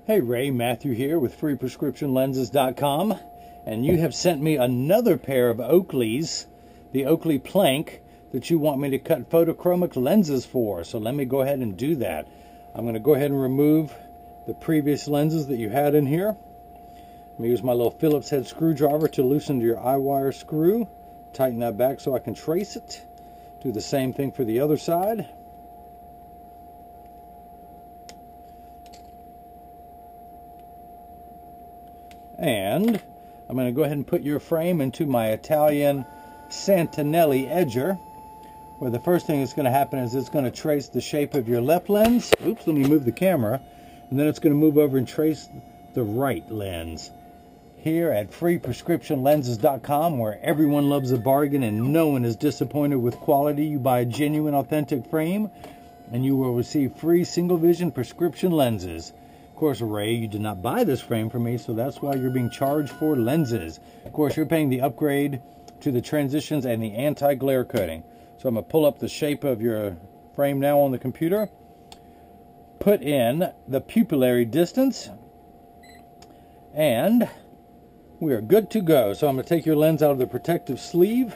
Hey Ray, Matthew here with freeprescriptionlenses.com, and you have sent me another pair of Oakleys, the Oakley Plank, that you want me to cut photochromic lenses for. So let me go ahead and do that. I'm going to go ahead and remove the previous lenses that you had in here. I'm going to use my little Phillips head screwdriver to loosen your eye wire screw. Tighten that back so I can trace it. Do the same thing for the other side. And I'm going to go ahead and put your frame into my Italian Santinelli edger, where the first thing that's going to happen is it's going to trace the shape of your left lens. Oops, let me move the camera. And then it's going to move over and trace the right lens. Here at freeprescriptionlenses.com, where everyone loves a bargain and no one is disappointed with quality, you buy a genuine, authentic frame and you will receive free single vision prescription lenses. Of course, Ray, you did not buy this frame from me, so that's why you're being charged for lenses. Of course, you're paying the upgrade to the transitions and the anti-glare coating. So I'm going to pull up the shape of your frame now on the computer. Put in the pupillary distance. And we are good to go. So I'm going to take your lens out of the protective sleeve.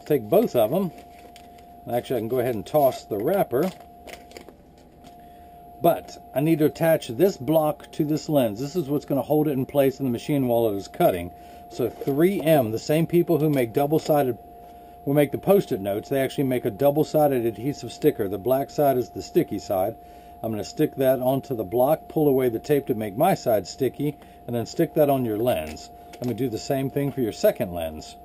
Take both of them. Actually, I can go ahead and toss the wrapper. But I need to attach this block to this lens. This is what's going to hold it in place in the machine while it is cutting. So 3M, the same people who make double-sided, will make the post-it notes, they actually make a double-sided adhesive sticker. The black side is the sticky side. I'm going to stick that onto the block, pull away the tape to make my side sticky, and then stick that on your lens. I'm going to do the same thing for your second lens.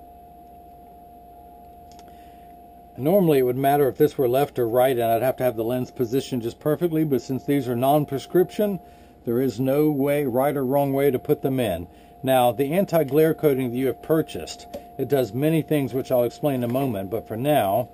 Normally it would matter if this were left or right and I'd have to have the lens positioned just perfectly, but since these are non-prescription, there is no way, right or wrong way, to put them in. Now, the anti-glare coating that you have purchased, it does many things which I'll explain in a moment, but for now,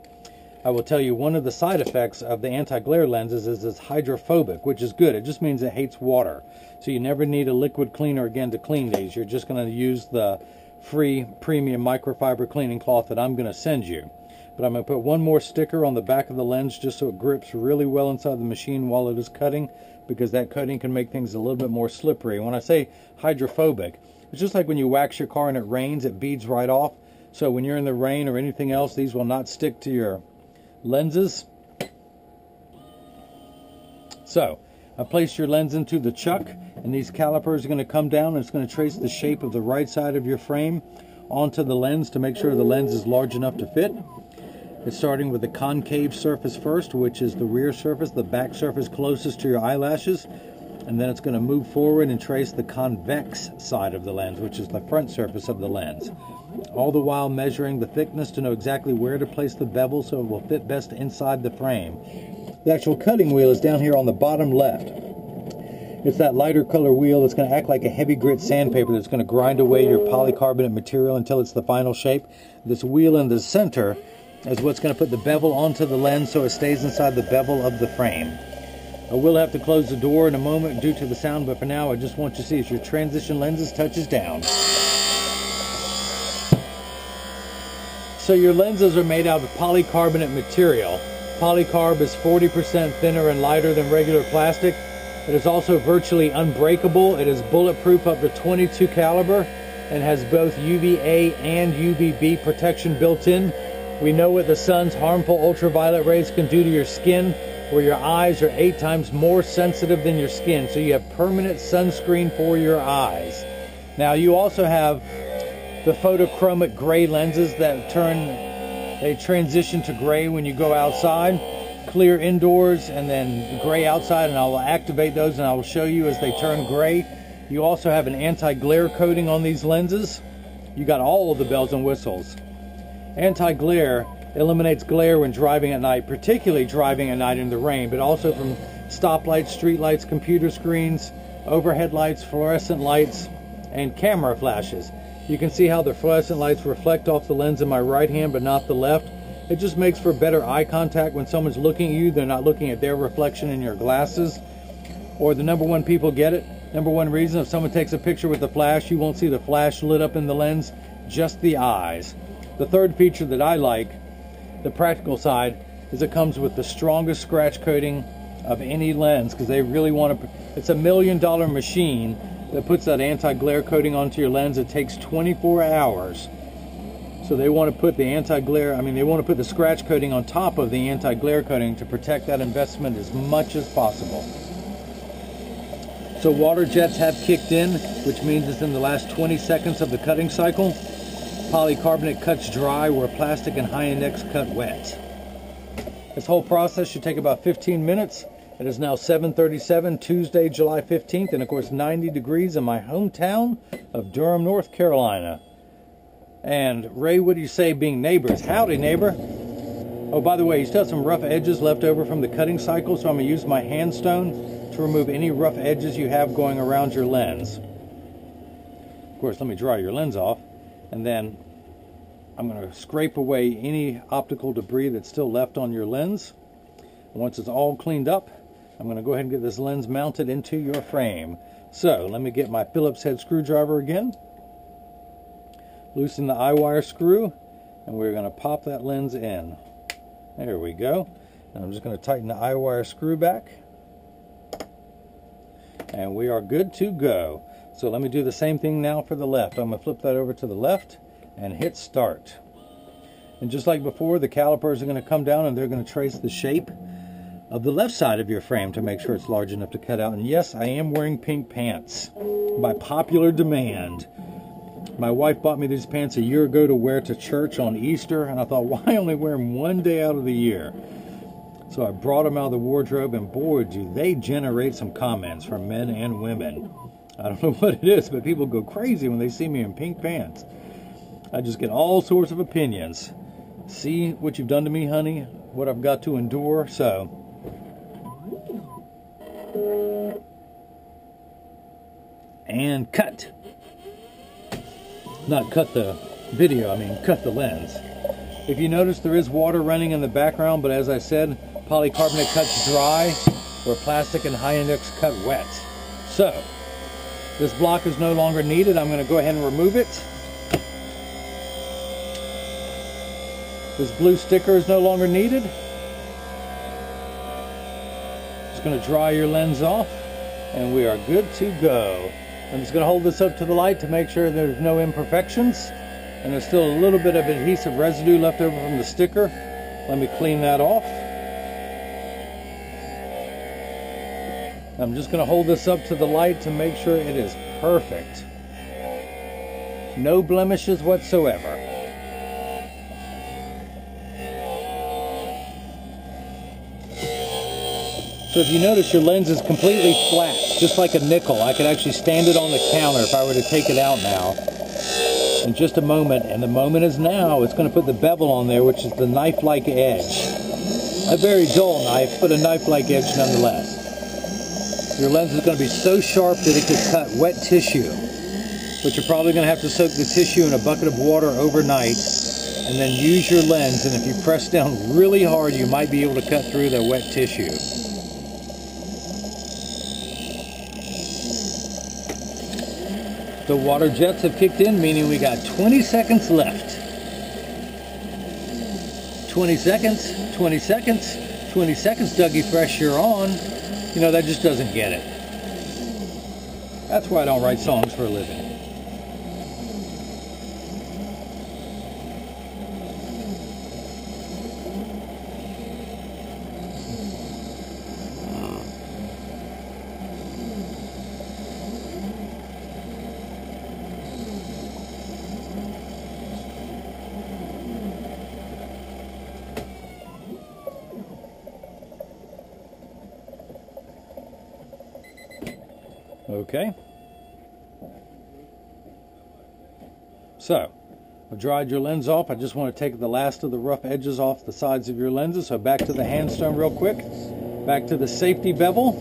I will tell you one of the side effects of the anti-glare lenses is it's hydrophobic, which is good. It just means it hates water. So you never need a liquid cleaner again to clean these. You're just going to use the free premium microfiber cleaning cloth that I'm going to send you. But I'm going to put one more sticker on the back of the lens just so it grips really well inside the machine while it is cutting, because that coating can make things a little bit more slippery. When I say hydrophobic, it's just like when you wax your car and it rains, it beads right off. So when you're in the rain or anything else, these will not stick to your lenses. So I placed your lens into the chuck, and these calipers are going to come down and it's going to trace the shape of the right side of your frame onto the lens to make sure the lens is large enough to fit. It's starting with the concave surface first, which is the rear surface, the back surface closest to your eyelashes. And then it's going to move forward and trace the convex side of the lens, which is the front surface of the lens. All the while measuring the thickness to know exactly where to place the bevel so it will fit best inside the frame. The actual cutting wheel is down here on the bottom left. It's that lighter color wheel that's going to act like a heavy grit sandpaper that's going to grind away your polycarbonate material until it's the final shape. This wheel in the center is what's going to put the bevel onto the lens so it stays inside the bevel of the frame. I will have to close the door in a moment due to the sound, but for now I just want you to see as your transition lenses touches down. So your lenses are made out of polycarbonate material. Polycarb is 40% thinner and lighter than regular plastic. It is also virtually unbreakable. It is bulletproof up to .22 caliber and has both UVA and UVB protection built in. We know what the sun's harmful ultraviolet rays can do to your skin, where your eyes are 8 times more sensitive than your skin, so you have permanent sunscreen for your eyes. Now you also have the photochromic gray lenses that they transition to gray when you go outside, clear indoors and then gray outside, and I will activate those and I will show you as they turn gray. You also have an anti-glare coating on these lenses. You got all of the bells and whistles. Anti-glare eliminates glare when driving at night, particularly driving at night in the rain, but also from stoplights, street lights, computer screens, overhead lights, fluorescent lights, and camera flashes. You can see how the fluorescent lights reflect off the lens in my right hand but not the left. It just makes for better eye contact. When someone's looking at you, they're not looking at their reflection in your glasses. Or the number one people get it. Number one reason, if someone takes a picture with the flash, you won't see the flash lit up in the lens, just the eyes. The third feature that I like, the practical side, is it comes with the strongest scratch coating of any lens, because they really want to. It's $1 million machine that puts that anti-glare coating onto your lens. It takes 24 hours. So they want to put the anti-glare, they want to put the scratch coating on top of the anti-glare coating to protect that investment as much as possible. So water jets have kicked in, which means it's in the last 20 seconds of the cutting cycle. Polycarbonate cuts dry where plastic and high index cut wet. This whole process should take about 15 minutes. It is now 7:37, Tuesday, July 15th, and of course 90 degrees in my hometown of Durham, North Carolina. And Ray, what do you say, being neighbors? Howdy, neighbor. Oh, by the way, you still have some rough edges left over from the cutting cycle, so I'm going to use my hand stone to remove any rough edges you have going around your lens. Of course, let me dry your lens off, and then I'm going to scrape away any optical debris that's still left on your lens. And once it's all cleaned up, I'm going to go ahead and get this lens mounted into your frame. So, let me get my Phillips head screwdriver again. Loosen the eye wire screw, and we're going to pop that lens in. There we go. And I'm just going to tighten the eye wire screw back. And we are good to go. So let me do the same thing now for the left. I'm going to flip that over to the left and hit start. And just like before, the calipers are going to come down and they're going to trace the shape of the left side of your frame to make sure it's large enough to cut out. And yes, I am wearing pink pants by popular demand. My wife bought me these pants a year ago to wear to church on Easter, and I thought, why only wear them one day out of the year? So I brought them out of the wardrobe, and boy, do they generate some comments from men and women. I don't know what it is, but people go crazy when they see me in pink pants. I just get all sorts of opinions. See what you've done to me, honey, what I've got to endure, so. And cut. Not cut the video, I mean cut the lens. If you notice, there is water running in the background, but as I said, polycarbonate cuts dry where plastic and high index cut wet. So, this block is no longer needed. I'm going to go ahead and remove it. This blue sticker is no longer needed. Just going to dry your lens off, and we are good to go. I'm just going to hold this up to the light to make sure there's no imperfections. And there's still a little bit of adhesive residue left over from the sticker. Let me clean that off. I'm just going to hold this up to the light to make sure it is perfect. No blemishes whatsoever. So if you notice, your lens is completely flat, just like a nickel. I could actually stand it on the counter if I were to take it out now. In just a moment, and the moment is now. It's going to put the bevel on there, which is the knife-like edge. A very dull knife, but a knife-like edge nonetheless. Your lens is going to be so sharp that it could cut wet tissue. But you're probably going to have to soak the tissue in a bucket of water overnight, and then use your lens, and if you press down really hard, you might be able to cut through the wet tissue. The water jets have kicked in, meaning we got 20 seconds left. 20 seconds, 20 seconds, 20 seconds, Dougie Fresh, you're on. You know, that just doesn't get it. That's why I don't write songs for a living. Okay. So, I've dried your lens off. I just want to take the last of the rough edges off the sides of your lenses. So back to the handstone real quick. Back to the safety bevel.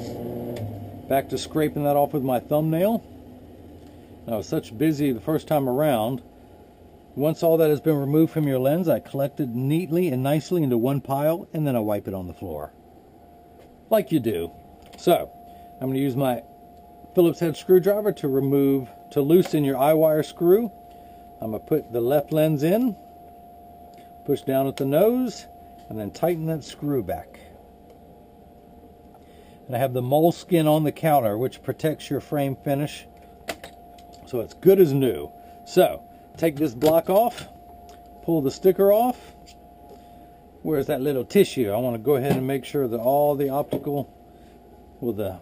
Back to scraping that off with my thumbnail. I was such busy the first time around. Once all that has been removed from your lens, I collect it neatly and nicely into one pile, and then I wipe it on the floor. Like you do. So, I'm going to use my Phillips head screwdriver to loosen your eye wire screw. I'm going to put the left lens in, push down at the nose, and then tighten that screw back. And I have the moleskin on the counter, which protects your frame finish, so it's good as new. So, take this block off, pull the sticker off. Where's that little tissue? I want to go ahead and make sure that all the optical, well,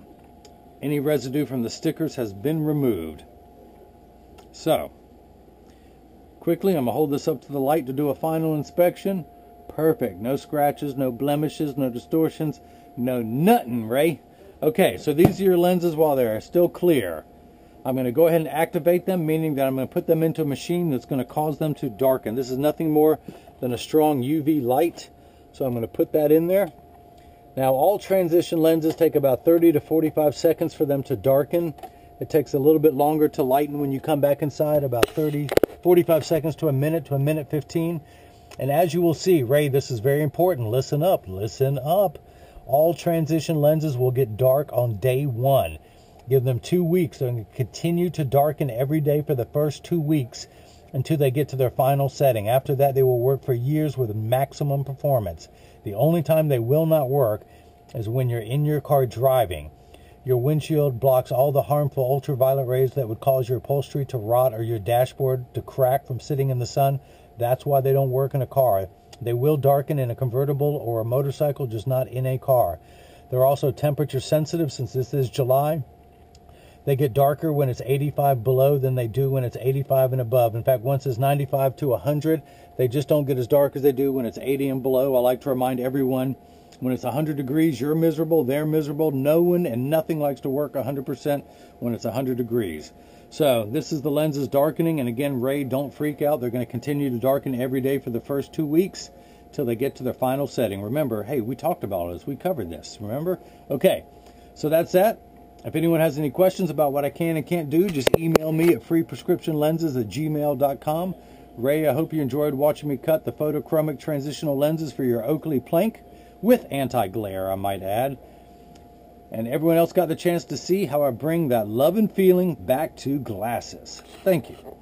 any residue from the stickers has been removed. So, quickly, I'm going to hold this up to the light to do a final inspection. Perfect. No scratches, no blemishes, no distortions, no nothing, Ray. Okay, so these are your lenses while they're still clear. I'm going to go ahead and activate them, meaning that I'm going to put them into a machine that's going to cause them to darken. This is nothing more than a strong UV light, so I'm going to put that in there. Now, all transition lenses take about 30 to 45 seconds for them to darken. It takes a little bit longer to lighten when you come back inside, about 45 seconds to a minute 15. And as you will see, Ray, this is very important. Listen up, listen up. All transition lenses will get dark on day 1. Give them 2 weeks. They're going to continue to darken every day for the first 2 weeks until they get to their final setting. After that, they will work for years with maximum performance. The only time they will not work is when you're in your car driving. Your windshield blocks all the harmful ultraviolet rays that would cause your upholstery to rot or your dashboard to crack from sitting in the sun. That's why they don't work in a car. They will darken in a convertible or a motorcycle, just not in a car. They're also temperature sensitive. Since this is July, they get darker when it's 85 below than they do when it's 85 and above. In fact, once it's 95 to 100, they just don't get as dark as they do when it's 80 and below. I like to remind everyone, when it's 100 degrees, you're miserable, they're miserable. No one and nothing likes to work 100% when it's 100 degrees. So this is the lenses darkening. And again, Ray, don't freak out. They're going to continue to darken every day for the first 2 weeks till they get to their final setting. Remember, hey, we talked about this. We covered this, remember? Okay, so that's that. If anyone has any questions about what I can and can't do, just email me at freeprescriptionlenses@gmail.com. Ray, I hope you enjoyed watching me cut the photochromic transitional lenses for your Oakley Plank, with anti-glare, I might add. And everyone else got the chance to see how I bring that love and feeling back to glasses. Thank you.